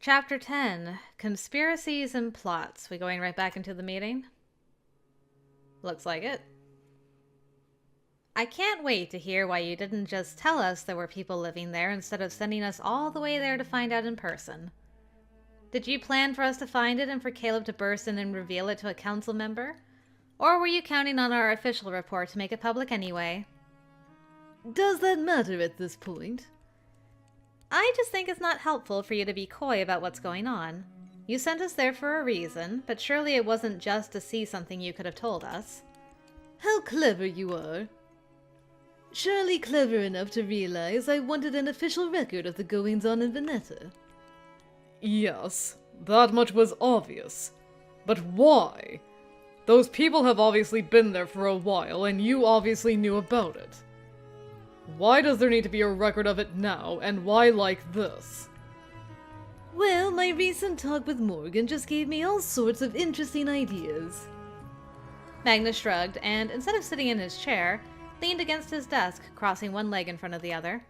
Chapter 10, Conspiracies and Plots. We going right back into the meeting? Looks like it. I can't wait to hear why you didn't just tell us there were people living there instead of sending us all the way there to find out in person. Did you plan for us to find it and for Caleb to burst in and reveal it to a council member? Or were you counting on our official report to make it public anyway? Does that matter at this point? I just think it's not helpful for you to be coy about what's going on. You sent us there for a reason, but surely it wasn't just to see something you could have told us. How clever you are. Surely clever enough to realize I wanted an official record of the goings-on in Vineta. Yes, that much was obvious. But why? Those people have obviously been there for a while, and you obviously knew about it. Why does there need to be a record of it now, and why like this? Well, my recent talk with Morgan just gave me all sorts of interesting ideas. Magnus shrugged, and instead of sitting in his chair, leaned against his desk, crossing one leg in front of the other.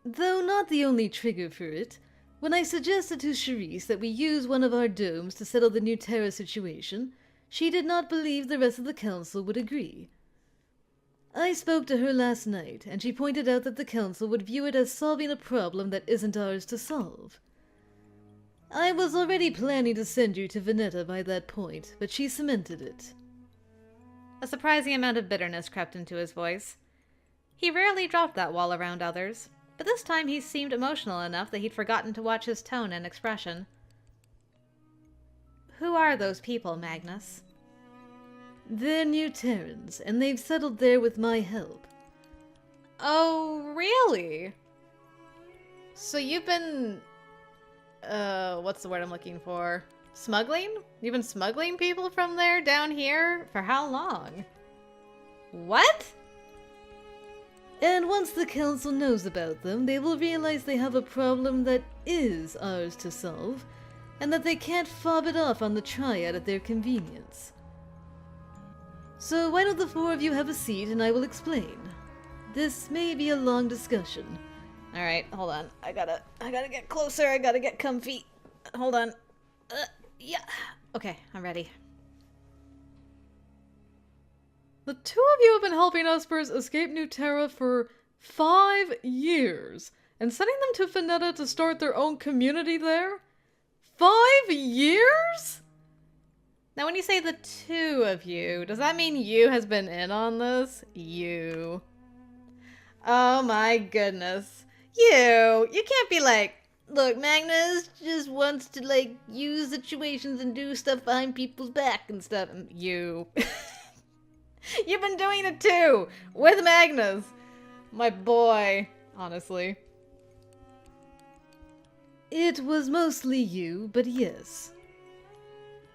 Though not the only trigger for it, when I suggested to Charisse that we use one of our domes to settle the Nutera situation, she did not believe the rest of the council would agree. I spoke to her last night, and she pointed out that the council would view it as solving a problem that isn't ours to solve. I was already planning to send you to Vineta by that point, but she cemented it. A surprising amount of bitterness crept into his voice. He rarely dropped that wall around others, but this time he seemed emotional enough that he'd forgotten to watch his tone and expression. Who are those people, Magnus? They're Nuterans, and they've settled there with my help. Oh, really? So you've been... what's the word I'm looking for? Smuggling? You've been smuggling people from there down here? For how long? What? And once the council knows about them, they will realize they have a problem that is ours to solve, and that they can't fob it off on the Triad at their convenience. So why don't the four of you have a seat and I will explain. This may be a long discussion. Alright, hold on. I gotta get closer. I gotta get comfy. Hold on. Yeah. Okay, I'm ready. The two of you have been helping Espers escape Nutera for 5 years, and sending them to Vineta to start their own community there? 5 years?! Now when you say the two of you, does that mean you has been in on this? You. Oh my goodness. You can't be like, look, Magnus just wants to, like, use situations and do stuff behind people's back and stuff. You. You've been doing it too! With Magnus! My boy, honestly. It was mostly you, but yes.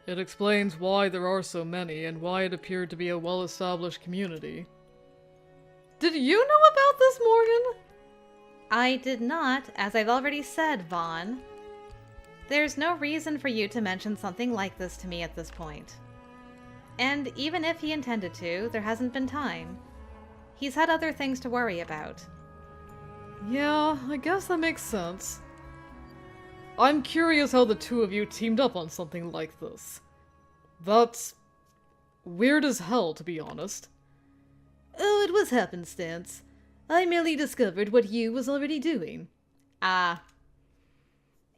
It explains why there are so many, and why it appeared to be a well-established community. Did you know about this, Morgan? I did not, as I've already said, Vaughn. There's no reason for you to mention something like this to me at this point. And even if he intended to, there hasn't been time. He's had other things to worry about. Yeah, I guess that makes sense. I'm curious how the two of you teamed up on something like this. That's weird as hell, to be honest. Oh, it was happenstance. I merely discovered what YUU was already doing. Ah.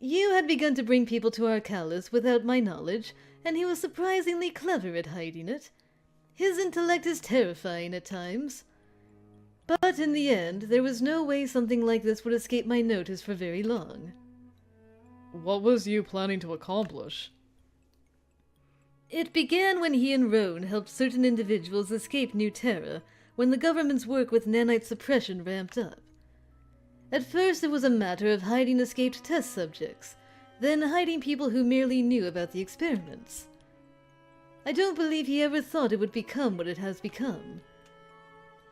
YUU had begun to bring people to Arcalis without my knowledge, and he was surprisingly clever at hiding it. His intellect is terrifying at times. But in the end, there was no way something like this would escape my notice for very long. What was you planning to accomplish? It began when he and Roan helped certain individuals escape Nutera, when the government's work with nanite suppression ramped up. At first it was a matter of hiding escaped test subjects, then hiding people who merely knew about the experiments. I don't believe he ever thought it would become what it has become.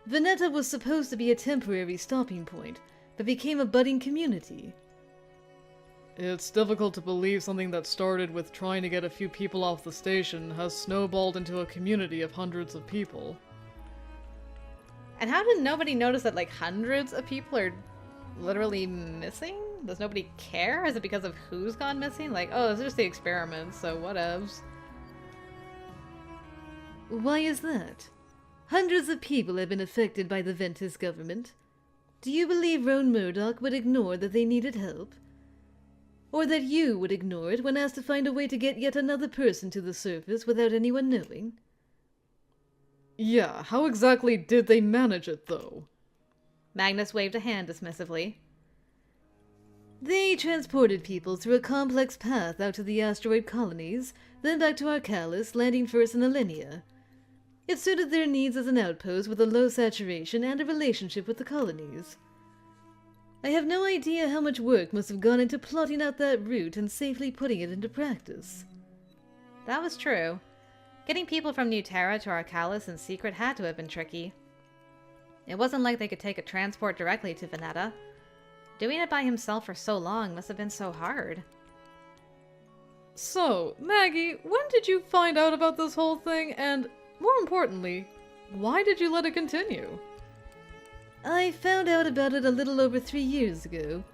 Vineta was supposed to be a temporary stopping point, but became a budding community. It's difficult to believe something that started with trying to get a few people off the station has snowballed into a community of hundreds of people. And how did nobody notice that, like, hundreds of people are literally missing? Does nobody care? Is it because of who's gone missing? Like, oh, it's just the experiment, so whatevs. Why is that? Hundreds of people have been affected by the Ventus government. Do you believe Roan Murdoch would ignore that they needed help? Or that you would ignore it when asked to find a way to get yet another person to the surface without anyone knowing? Yeah, how exactly did they manage it, though? Magnus waved a hand dismissively. They transported people through a complex path out to the asteroid colonies, then back to Arcalis, landing first in Alenia. It suited their needs as an outpost with a low saturation and a relationship with the colonies. I have no idea how much work must have gone into plotting out that route and safely putting it into practice. That was true. Getting people from New Terra to Arcalis in secret had to have been tricky. It wasn't like they could take a transport directly to Vineta. Doing it by himself for so long must have been so hard. So, Maggie, when did you find out about this whole thing, and, more importantly, why did you let it continue? I found out about it a little over 3 years ago.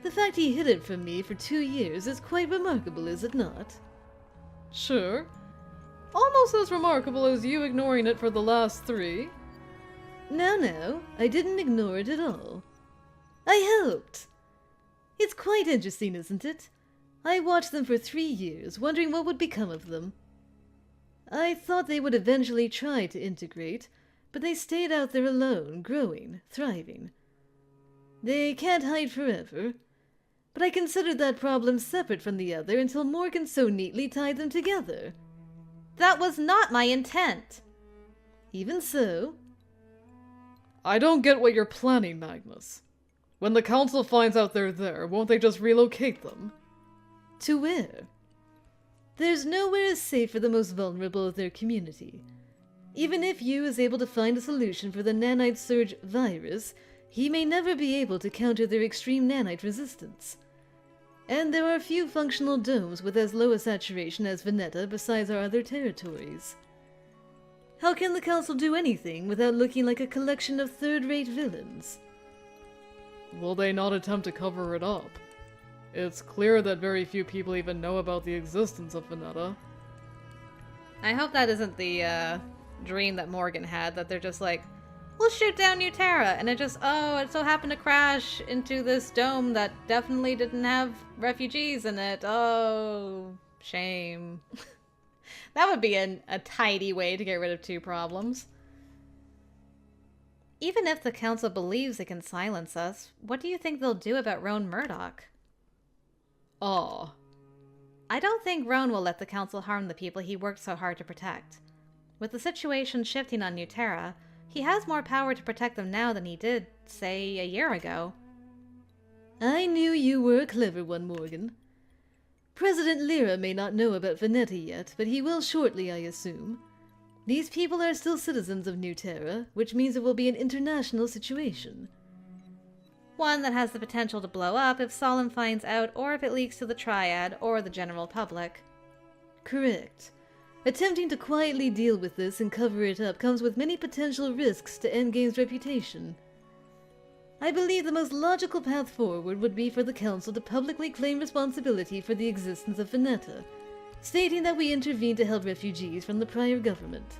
The fact he hid it from me for 2 years is quite remarkable, is it not? Sure. Almost as remarkable as you ignoring it for the last 3. No, I didn't ignore it at all. I helped. It's quite interesting, isn't it? I watched them for 3 years, wondering what would become of them. I thought they would eventually try to integrate, but they stayed out there alone, growing, thriving. They can't hide forever, but I considered that problem separate from the other until Morgan so neatly tied them together. That was not my intent! Even so... I don't get what you're planning, Magnus. When the council finds out they're there, won't they just relocate them? To where? There's nowhere as safe for the most vulnerable of their community. Even if YUU is able to find a solution for the nanite surge virus, he may never be able to counter their extreme nanite resistance. And there are few functional domes with as low a saturation as Vineta besides our other territories. How can the council do anything without looking like a collection of third-rate villains? Will they not attempt to cover it up? It's clear that very few people even know about the existence of Vineta. I hope that isn't the, dream that Morgan had, that they're just like, we'll shoot down New Terra, and it just, oh, it so happened to crash into this dome that definitely didn't have refugees in it. Oh, shame. That would be a tidy way to get rid of 2 problems. Even if the council believes it can silence us, what do you think they'll do about Roan Murdoch? Ah. I don't think Roan will let the council harm the people he worked so hard to protect. With the situation shifting on New Terra, he has more power to protect them now than he did, say, a year ago. I knew you were a clever one, Morgan. President Lyra may not know about Vineta yet, but he will shortly, I assume. These people are still citizens of New Terra, which means it will be an international situation. One that has the potential to blow up if Solemn finds out, or if it leaks to the Triad or the general public. Correct. Attempting to quietly deal with this and cover it up comes with many potential risks to Endgame's reputation. I believe the most logical path forward would be for the Council to publicly claim responsibility for the existence of Vineta, stating that we intervened to help refugees from the prior government.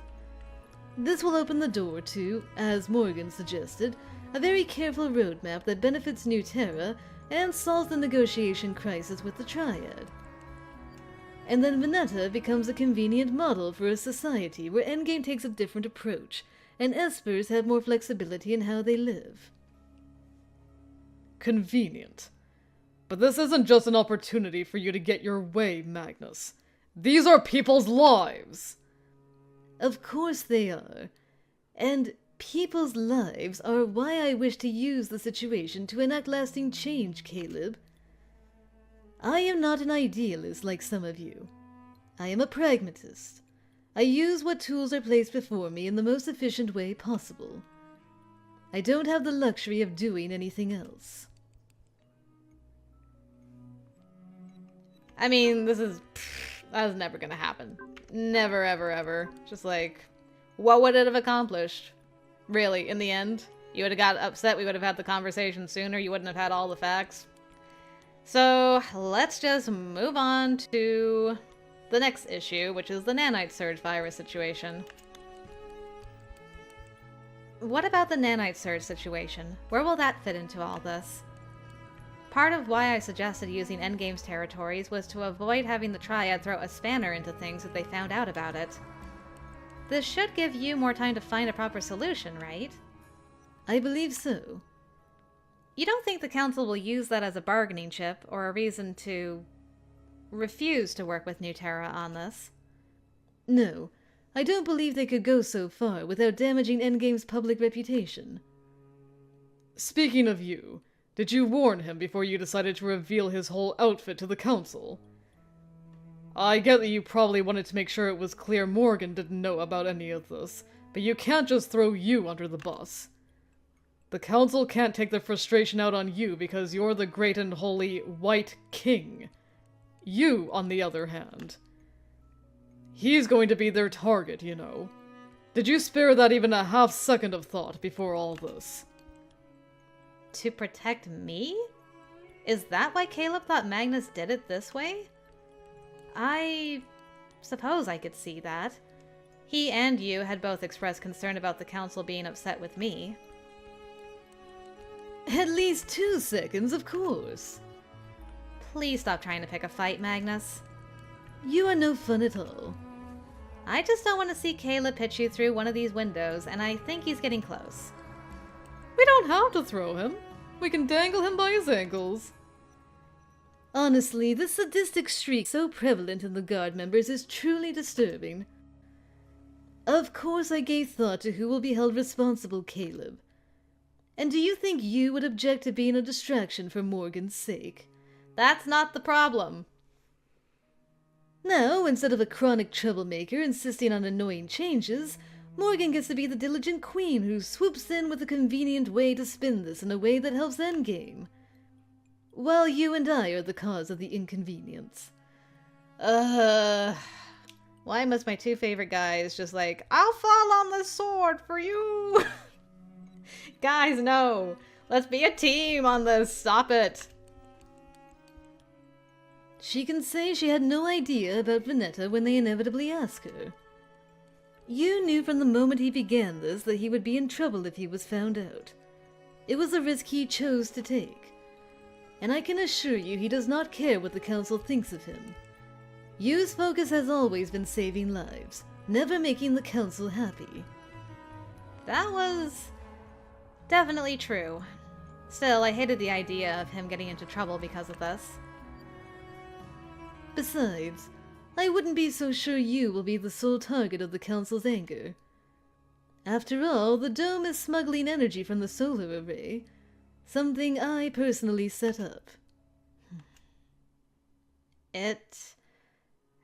This will open the door to, as Morgan suggested, a very careful roadmap that benefits New Terra and solves the negotiation crisis with the Triad. And then Vineta becomes a convenient model for a society where Endgame takes a different approach, and Espers have more flexibility in how they live. Convenient. But this isn't just an opportunity for you to get your way, Magnus. These are people's lives! Of course they are. And people's lives are why I wish to use the situation to enact lasting change, Caleb. I am not an idealist like some of you. I am a pragmatist. I use what tools are placed before me in the most efficient way possible. I don't have the luxury of doing anything else. I mean, that's never gonna happen. Never, ever, ever. Just like, what would it have accomplished? Really, in the end? You would have got upset, we would have had the conversation sooner, you wouldn't have had all the facts. So, let's just move on to the next issue, which is the nanite surge virus situation. What about the nanite surge situation? Where will that fit into all this? Part of why I suggested using Endgame's territories was to avoid having the Triad throw a spanner into things if they found out about it. This should give you more time to find a proper solution, right? I believe so. You don't think the Council will use that as a bargaining chip, or a reason to refuse to work with New Terra on this? No, I don't believe they could go so far without damaging Endgame's public reputation. Speaking of you, did you warn him before you decided to reveal his whole outfit to the Council? I get that you probably wanted to make sure it was clear Morgan didn't know about any of this, but you can't just throw you under the bus. The Council can't take their frustration out on you because you're the great and holy White King. You, on the other hand, he's going to be their target, you know. Did you spare that even a half second of thought before all this? To protect me? Is that why Caleb thought Magnus did it this way? I suppose I could see that. He and you had both expressed concern about the Council being upset with me. At least 2 seconds, of course. Please stop trying to pick a fight, Magnus. You are no fun at all. I just don't want to see Caleb pitch you through one of these windows, and I think he's getting close. We don't have to throw him. We can dangle him by his ankles. Honestly, the sadistic streak so prevalent in the Guard members is truly disturbing. Of course I gave thought to who will be held responsible, Caleb. And do you think you would object to being a distraction for Morgan's sake? That's not the problem. Now, instead of a chronic troublemaker insisting on annoying changes, Morgan gets to be the diligent queen who swoops in with a convenient way to spin this in a way that helps Endgame. While you and I are the cause of the inconvenience. Why must my 2 favorite guys just like, I'll fall on the sword for you? Guys, no. Let's be a team on this. Stop it. She can say she had no idea about Vineta when they inevitably ask her. You knew from the moment he began this that he would be in trouble if he was found out. It was a risk he chose to take. And I can assure you he does not care what the Council thinks of him. YUU's focus has always been saving lives, never making the Council happy. That was definitely true. Still, I hated the idea of him getting into trouble because of this. Besides, I wouldn't be so sure you will be the sole target of the Council's anger. After all, the dome is smuggling energy from the solar array, something I personally set up. It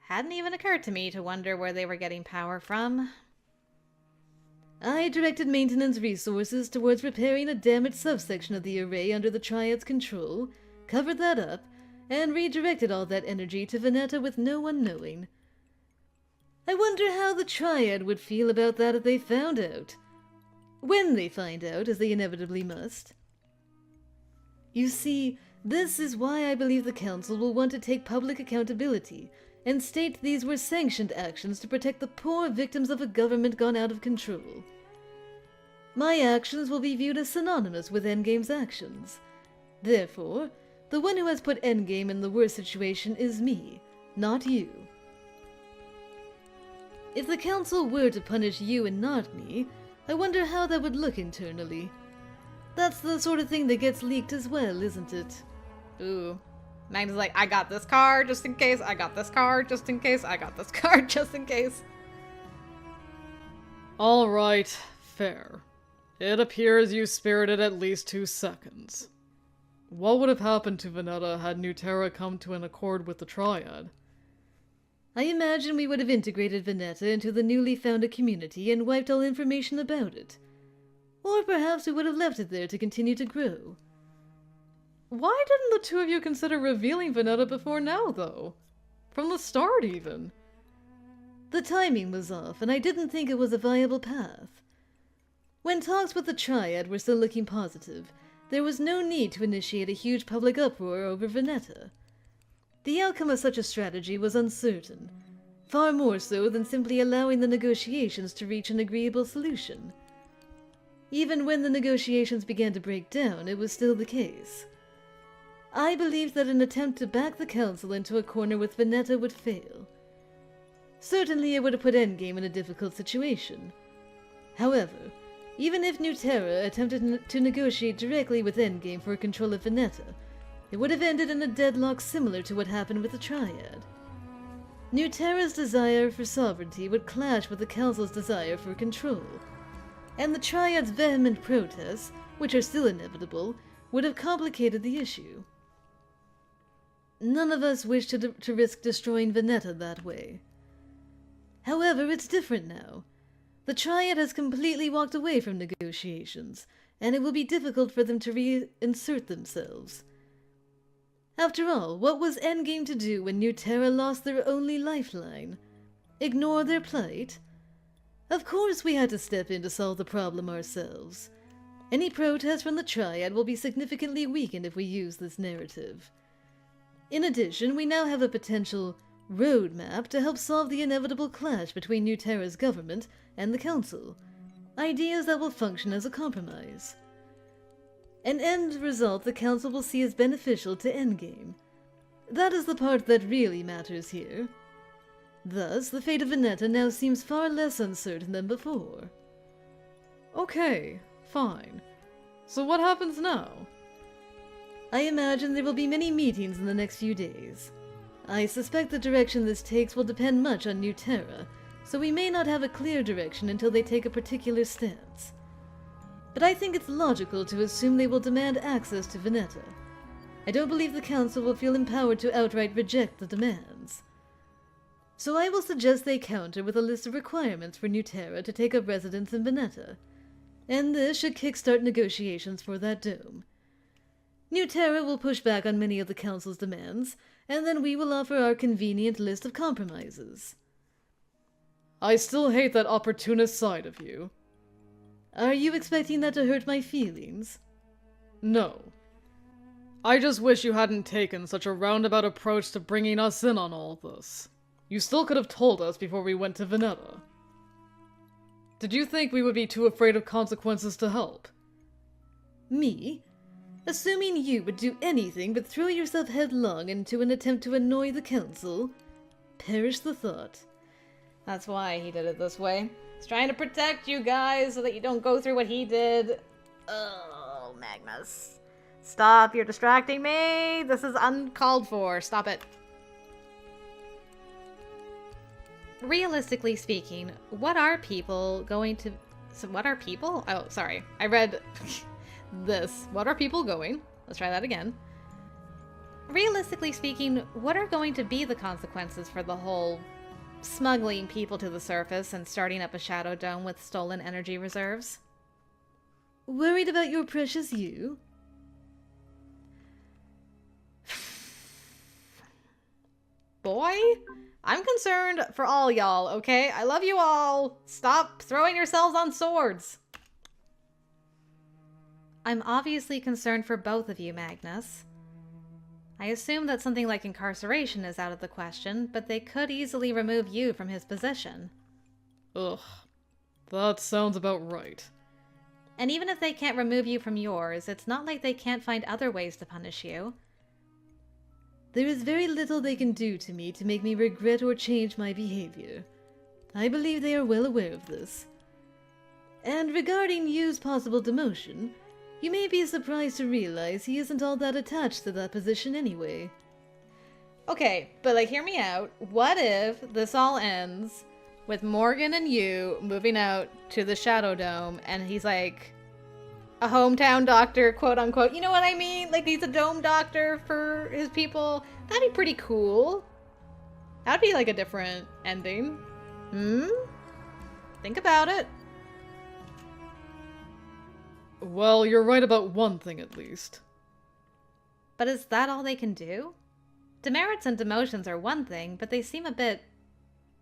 hadn't even occurred to me to wonder where they were getting power from. I directed maintenance resources towards repairing a damaged subsection of the array under the Triad's control, covered that up, and redirected all that energy to Vineta with no one knowing. I wonder how the Triad would feel about that if they found out. When they find out, as they inevitably must. You see, this is why I believe the Council will want to take public accountability and state these were sanctioned actions to protect the poor victims of a government gone out of control. My actions will be viewed as synonymous with Endgame's actions. Therefore, the one who has put Endgame in the worst situation is me, not you. If the Council were to punish you and not me, I wonder how that would look internally. That's the sort of thing that gets leaked as well, isn't it? Ooh. Magnus is like, I got this card just in case, I got this card just in case, I got this card just in case. Alright, fair. It appears you spared it at least 2 seconds. What would have happened to Vineta had New Terra come to an accord with the Triad? I imagine we would have integrated Vineta into the newly founded community and wiped all information about it. Or perhaps we would have left it there to continue to grow. Why didn't the 2 of you consider revealing Vineta before now, though? From the start, even. The timing was off, and I didn't think it was a viable path. When talks with the Triad were still looking positive, there was no need to initiate a huge public uproar over Vineta. The outcome of such a strategy was uncertain, far more so than simply allowing the negotiations to reach an agreeable solution. Even when the negotiations began to break down, it was still the case. I believed that an attempt to back the Council into a corner with Vineta would fail. Certainly it would have put Endgame in a difficult situation. However, even if Nuterra attempted to negotiate directly with Endgame for control of Vineta, it would have ended in a deadlock similar to what happened with the Triad. Nuterra's desire for sovereignty would clash with the Council's desire for control, and the Triad's vehement protests, which are still inevitable, would have complicated the issue. None of us wish to risk destroying Vineta that way. However, it's different now. The Triad has completely walked away from negotiations, and it will be difficult for them to reinsert themselves. After all, what was Endgame to do when Nuterra lost their only lifeline? Ignore their plight? Of course we had to step in to solve the problem ourselves. Any protest from the Triad will be significantly weakened if we use this narrative. In addition, we now have a potential roadmap to help solve the inevitable clash between Nuterra's government and the Council. Ideas that will function as a compromise. An end result the Council will see as beneficial to Endgame. That is the part that really matters here. Thus, the fate of Vineta now seems far less uncertain than before. Okay, fine. So what happens now? I imagine there will be many meetings in the next few days. I suspect the direction this takes will depend much on Nuterra, so we may not have a clear direction until they take a particular stance. But I think it's logical to assume they will demand access to Vineta. I don't believe the Council will feel empowered to outright reject the demands. So I will suggest they counter with a list of requirements for Nuterra to take up residence in Vineta, and this should kickstart negotiations for that dome. Nuterra will push back on many of the Council's demands, and then we will offer our convenient list of compromises. I still hate that opportunist side of you. Are you expecting that to hurt my feelings? No. I just wish you hadn't taken such a roundabout approach to bringing us in on all this. You still could have told us before we went to Vineta. Did you think we would be too afraid of consequences to help? Me? Assuming you would do anything but throw yourself headlong into an attempt to annoy the Council? Perish the thought. That's why he did it this way. He's trying to protect you guys so that you don't go through what he did. Oh, Magnus. Stop, you're distracting me. This is uncalled for. Stop it. Realistically speaking, what are people going to... So what are people? Oh, sorry. I read this. What are people going? Let's try that again. Realistically speaking, what are going to be the consequences for the whole smuggling people to the surface and starting up a shadow dome with stolen energy reserves? Worried about your precious YUU? Boy, I'm concerned for all y'all, okay? I love you all. Stop throwing yourselves on swords. I'm obviously concerned for both of you, Magnus. I assume that something like incarceration is out of the question, but they could easily remove you from his position. Ugh, that sounds about right. And even if they can't remove you from yours, it's not like they can't find other ways to punish you. There is very little they can do to me to make me regret or change my behavior. I believe they are well aware of this. And regarding YUU's possible demotion, you may be surprised to realize he isn't all that attached to that position anyway. Okay, but like, hear me out. What if this all ends with Morgan and YUU moving out to the Shadow Dome, and he's like a hometown doctor, quote unquote. You know what I mean? Like, he's a dome doctor for his people. That'd be pretty cool. That'd be like a different ending. Think about it. Well, you're right about one thing at least. But is that all they can do? Demerits and demotions are one thing, but they seem a bit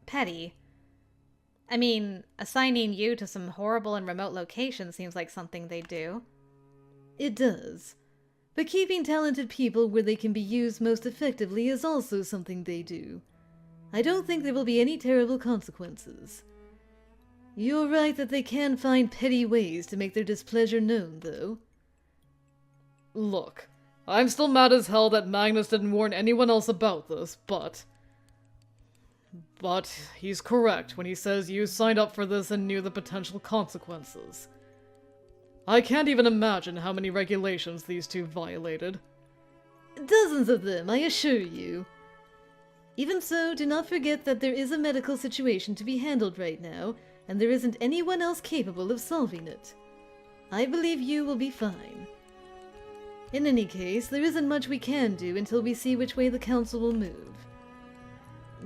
petty. I mean, assigning you to some horrible and remote location seems like something they do. It does. But keeping talented people where they can be used most effectively is also something they do. I don't think there will be any terrible consequences. You're right that they can find petty ways to make their displeasure known, though. Look, I'm still mad as hell that Magnus didn't warn anyone else about this, but he's correct when he says you signed up for this and knew the potential consequences. I can't even imagine how many regulations these two violated. Dozens of them, I assure you. Even so, do not forget that there is a medical situation to be handled right now, and there isn't anyone else capable of solving it. I believe you will be fine. In any case, there isn't much we can do until we see which way the Council will move.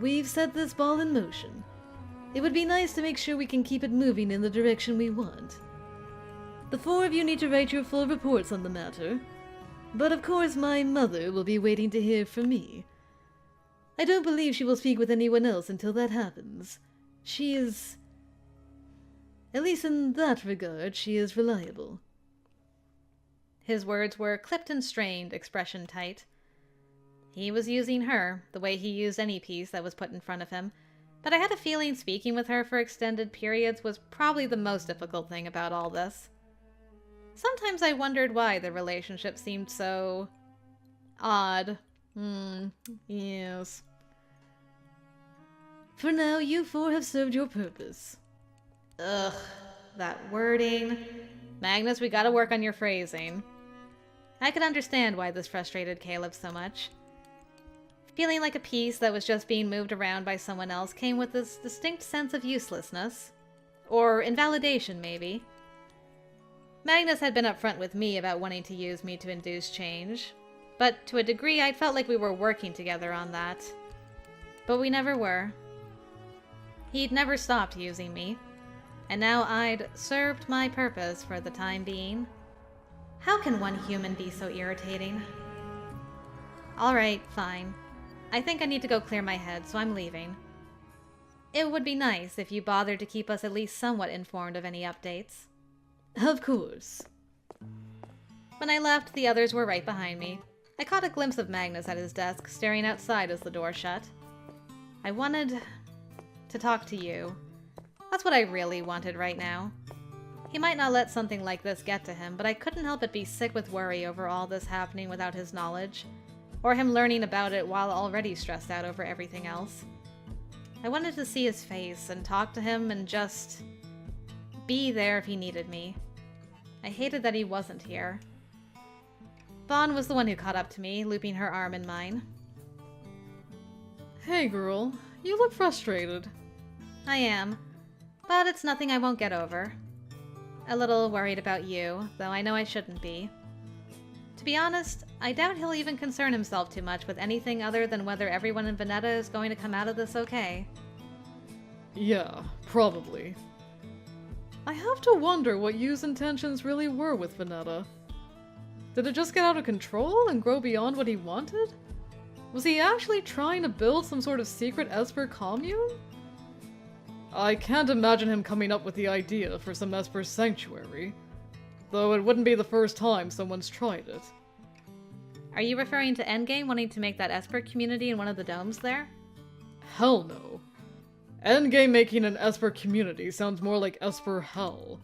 We've set this ball in motion. It would be nice to make sure we can keep it moving in the direction we want. The four of you need to write your full reports on the matter. But of course my mother will be waiting to hear from me. I don't believe she will speak with anyone else until that happens. She is... At least in that regard, she is reliable. His words were clipped and strained, expression tight. He was using her, the way he used any piece that was put in front of him, but I had a feeling speaking with her for extended periods was probably the most difficult thing about all this. Sometimes I wondered why the relationship seemed so... odd. Yes. For now, you four have served your purpose. Ugh, that wording. Magnus, we gotta work on your phrasing. I could understand why this frustrated Caleb so much. Feeling like a piece that was just being moved around by someone else came with this distinct sense of uselessness. Or invalidation, maybe. Magnus had been upfront with me about wanting to use me to induce change, but to a degree I felt like we were working together on that. But we never were. He'd never stopped using me, and now I'd served my purpose for the time being. How can one human be so irritating? Alright, fine. I think I need to go clear my head, so I'm leaving. It would be nice if you bothered to keep us at least somewhat informed of any updates. Of course. When I left, the others were right behind me. I caught a glimpse of Magnus at his desk, staring outside as the door shut. I wanted to talk to you. That's what I really wanted right now. He might not let something like this get to him, but I couldn't help but be sick with worry over all this happening without his knowledge, or him learning about it while already stressed out over everything else. I wanted to see his face and talk to him and just be there if he needed me. I hated that he wasn't here. Vaughn was the one who caught up to me, looping her arm in mine. Hey girl, you look frustrated. I am, but it's nothing I won't get over. A little worried about you, though I know I shouldn't be. To be honest, I doubt he'll even concern himself too much with anything other than whether everyone in Vineta is going to come out of this okay. Yeah, probably. I have to wonder what YUU's intentions really were with Vineta. Did it just get out of control and grow beyond what he wanted? Was he actually trying to build some sort of secret Esper commune? I can't imagine him coming up with the idea for some Esper sanctuary, though it wouldn't be the first time someone's tried it. Are you referring to Endgame wanting to make that Esper community in one of the domes there? Hell no. Endgame making an Esper community sounds more like Esper hell.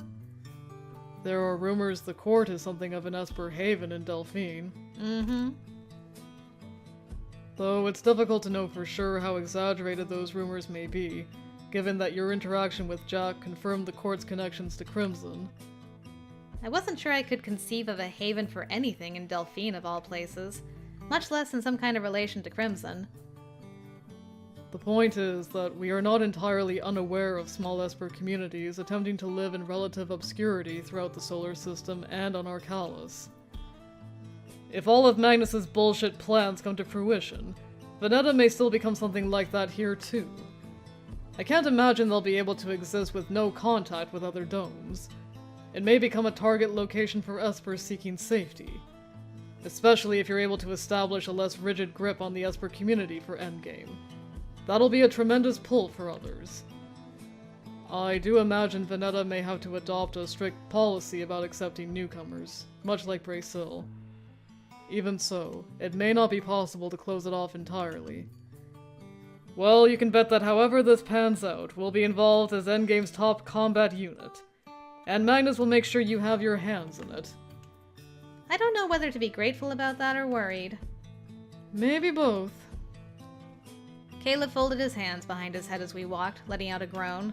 There are rumors the court is something of an Esper haven in Delphine. Mm-hmm. Though it's difficult to know for sure how exaggerated those rumors may be, given that your interaction with Jack confirmed the court's connections to Crimson. I wasn't sure I could conceive of a haven for anything in Delphine of all places, much less in some kind of relation to Crimson. The point is that we are not entirely unaware of small Esper communities attempting to live in relative obscurity throughout the solar system and on Arcalis. If all of Magnus's bullshit plans come to fruition, Vineta may still become something like that here too. I can't imagine they'll be able to exist with no contact with other domes. It may become a target location for Espers seeking safety, especially if you're able to establish a less rigid grip on the Esper community for Endgame. That'll be a tremendous pull for others. I do imagine Vineta may have to adopt a strict policy about accepting newcomers, much like Brasil. Even so, it may not be possible to close it off entirely. Well, you can bet that however this pans out, we'll be involved as Endgame's top combat unit. And Magnus will make sure you have your hands in it. I don't know whether to be grateful about that or worried. Maybe both. Caleb folded his hands behind his head as we walked, letting out a groan.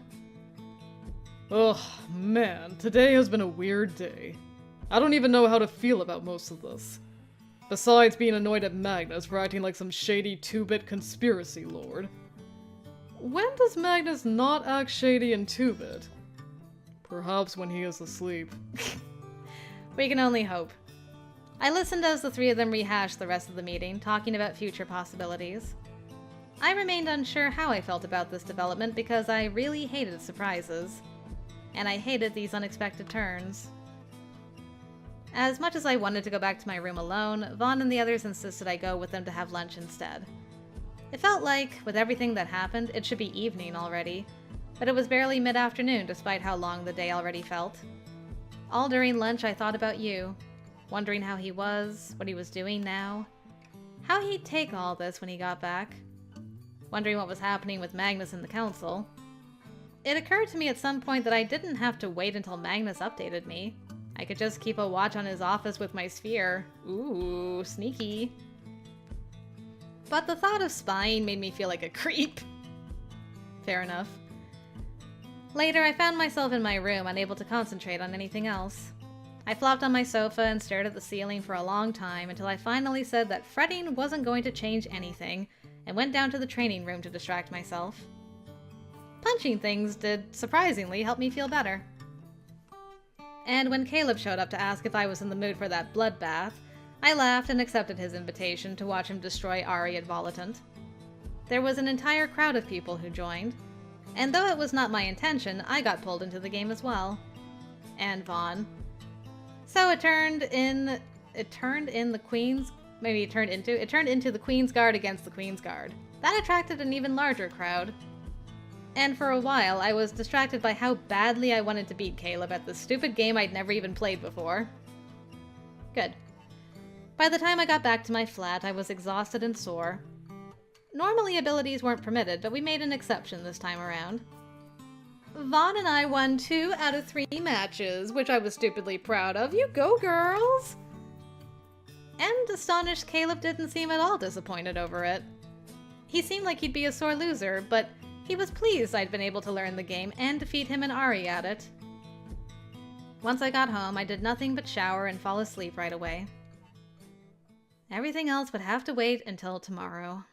Ugh, man, today has been a weird day. I don't even know how to feel about most of this. Besides being annoyed at Magnus for acting like some shady 2-bit conspiracy lord. When does Magnus not act shady in 2-bit? Perhaps when he is asleep. We can only hope. I listened as the three of them rehashed the rest of the meeting, talking about future possibilities. I remained unsure how I felt about this development because I really hated surprises. And I hated these unexpected turns. As much as I wanted to go back to my room alone, Vaughn and the others insisted I go with them to have lunch instead. It felt like, with everything that happened, it should be evening already, but it was barely mid-afternoon despite how long the day already felt. All during lunch I thought about YUU, wondering how he was, what he was doing now, how he'd take all this when he got back, wondering what was happening with Magnus and the council. It occurred to me at some point that I didn't have to wait until Magnus updated me. I could just keep a watch on his office with my sphere. Ooh, sneaky. But the thought of spying made me feel like a creep. Fair enough. Later, I found myself in my room, unable to concentrate on anything else. I flopped on my sofa and stared at the ceiling for a long time until I finally said that fretting wasn't going to change anything, and went down to the training room to distract myself. Punching things did, surprisingly, help me feel better. And when Caleb showed up to ask if I was in the mood for that bloodbath, I laughed and accepted his invitation to watch him destroy Ari at Volatant. There was an entire crowd of people who joined, and though it was not my intention, I got pulled into the game as well. And Vaughn. So it turned into the Queen's Guard against the Queen's Guard. That attracted an even larger crowd. And for a while, I was distracted by how badly I wanted to beat Caleb at this stupid game I'd never even played before. Good. By the time I got back to my flat, I was exhausted and sore. Normally abilities weren't permitted, but we made an exception this time around. Vaughn and I won 2 out of 3 matches, which I was stupidly proud of. You go, girls! And astonished Caleb didn't seem at all disappointed over it. He seemed like he'd be a sore loser, but he was pleased I'd been able to learn the game and defeat him and Ari at it. Once I got home, I did nothing but shower and fall asleep right away. Everything else would have to wait until tomorrow.